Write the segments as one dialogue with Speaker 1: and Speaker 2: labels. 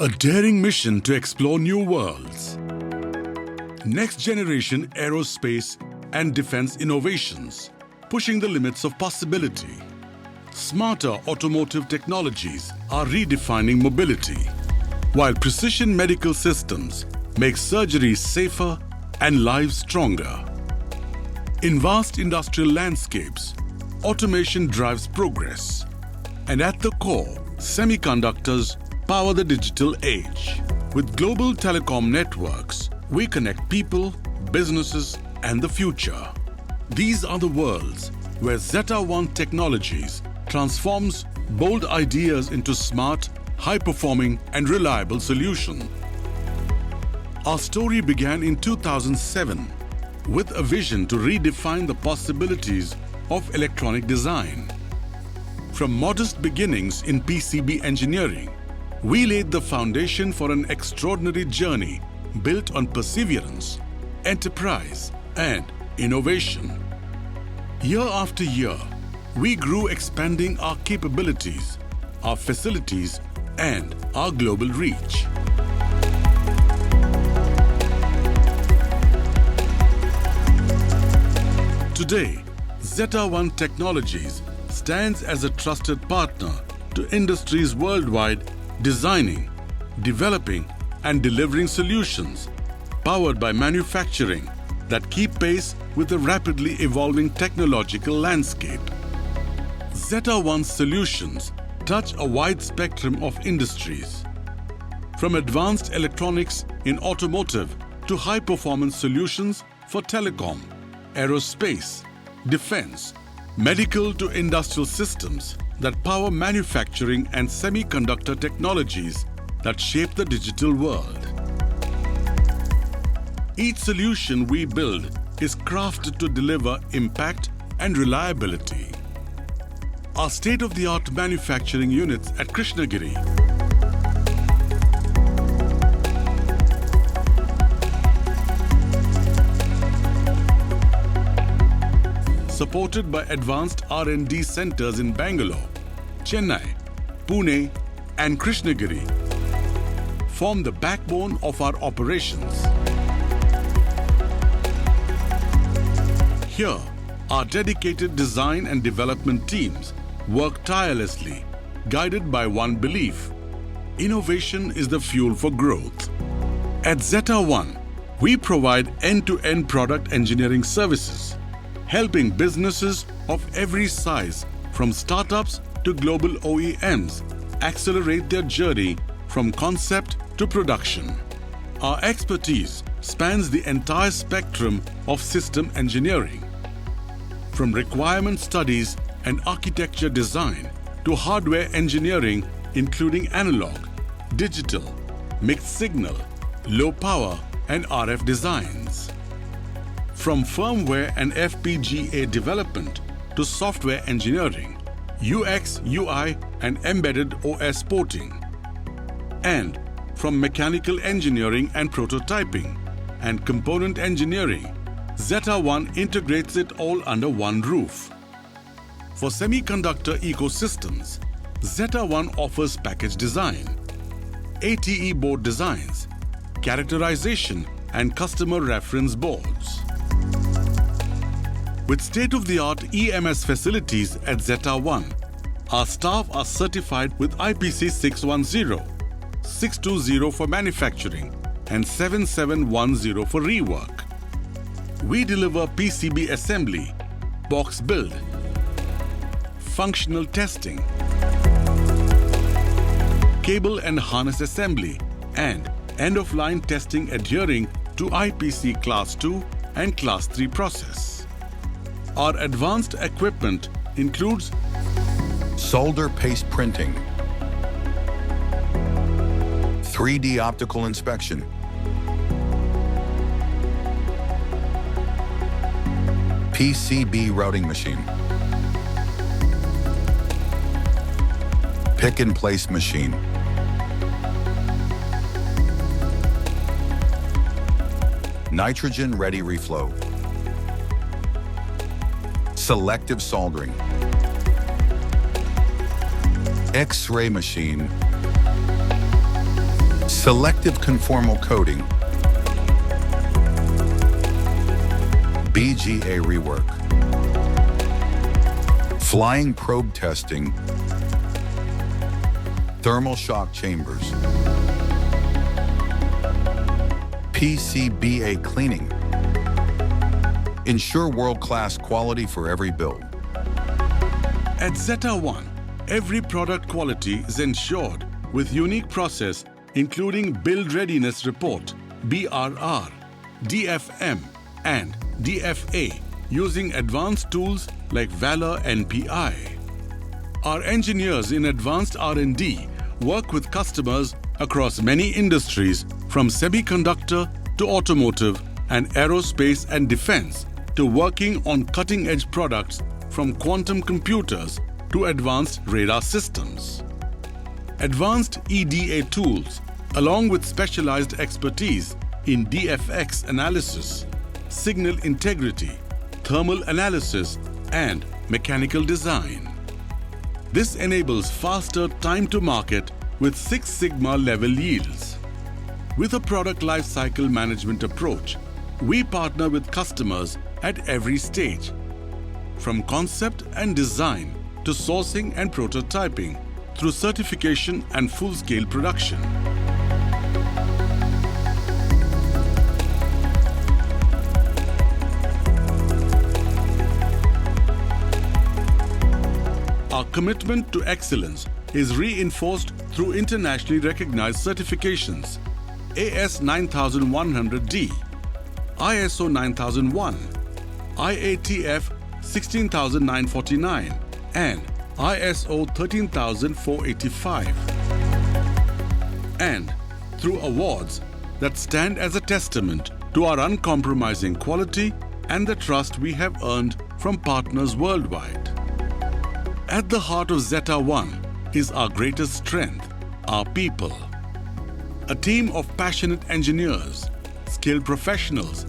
Speaker 1: A daring mission to explore new worlds. Next-generation aerospace and defense innovations, pushing the limits of possibility. Smarter automotive technologies are redefining mobility, while precision medical systems make surgery safer and lives stronger. In vast industrial landscapes, automation drives progress. And at the core, semiconductors power the digital age. With global telecom networks, we connect people, businesses, and the future. These are the worlds where Zettaone Technologies transforms bold ideas into smart, high-performing, and reliable solutions. Our story began in 2007 with a vision to redefine the possibilities of electronic design. From modest beginnings in PCB engineering, we laid the foundation for an extraordinary journey built on perseverance, enterprise, and innovation. Year after year, we grew, expanding our capabilities, our facilities, and our global reach. Today, Zettaone Technologies stands as a trusted partner to industries worldwide, designing, developing, and delivering solutions powered by manufacturing that keep pace with the rapidly evolving technological landscape. Zettaone's solutions touch a wide spectrum of industries, from advanced electronics in automotive to high-performance solutions for telecom, aerospace, defense, medical to industrial systems that power manufacturing and semiconductor technologies that shape the digital world. Each solution we build is crafted to deliver impact and reliability. Our state-of-the-art manufacturing units at Krishnagiri, supported by advanced R&D centers in Bangalore, Chennai, Pune, and Krishnagiri, form the backbone of our operations. Here, our dedicated design and development teams work tirelessly, guided by one belief: innovation is the fuel for growth. At Zettaone, we provide end-to-end product engineering services, helping businesses of every size, from startups to global OEMs, accelerate their journey from concept to production. Our expertise spans the entire spectrum of system engineering, from requirement studies and architecture design to hardware engineering, including analog, digital, mixed signal, low power, and RF designs. From firmware and FPGA development to software engineering, UX, UI, and embedded OS porting. And from mechanical engineering and prototyping and component engineering, Zettaone integrates it all under one roof. For semiconductor ecosystems, Zettaone offers package design, ATE board designs, characterization, and customer reference boards. With state-of-the-art EMS facilities at Zettaone, our staff are certified with IPC 610, 620 for manufacturing, and 7710 for rework. We deliver PCB assembly, box build, functional testing, cable and harness assembly, and end-of-line testing adhering to IPC Class 2 and Class 3 process. Our advanced equipment includes
Speaker 2: solder paste printing, 3D optical inspection, PCB routing machine, pick and place machine, nitrogen ready reflow, selective soldering, X-ray machine, Selective conformal coating. BGA rework. Flying probe testing. Thermal shock chambers. PCBA cleaning. Ensure world-class quality for every build.
Speaker 1: At Zettaone, every product quality is ensured with unique process including Build Readiness Report, BRR, DFM, and DFA using advanced tools like Valor NPI. Our engineers in advanced R&D work with customers across many industries from semiconductor to automotive and aerospace and defense to working on cutting-edge products from quantum computers to advanced radar systems. Advanced EDA tools, along with specialized expertise in DFX analysis, signal integrity, thermal analysis, and mechanical design. This enables faster time to market with 6 Sigma level yields. With a product lifecycle management approach, we partner with customers at every stage, from concept and design to sourcing and prototyping, through certification and full-scale production. Our commitment to excellence is reinforced through internationally recognized certifications: AS 9100D, ISO 9001, IATF 16949, and ISO 13485. And through awards that stand as a testament to our uncompromising quality and the trust we have earned from partners worldwide. At the heart of Zettaone is our greatest strength, our people. A team of passionate engineers, skilled professionals,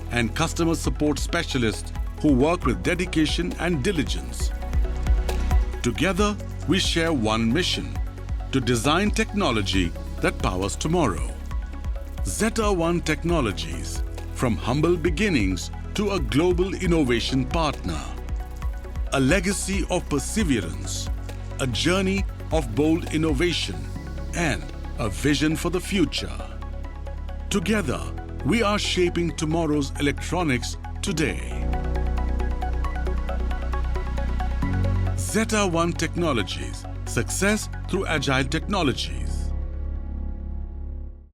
Speaker 1: and customer support specialists who work with dedication and diligence. Together, we share one mission: to design technology that powers tomorrow. Zettaone Technologies, from humble beginnings to a global innovation partner. A legacy of perseverance, a journey of bold innovation, and a vision for the future. Together, we are shaping tomorrow's electronics today. Zettaone Technologies, success through agile technologies.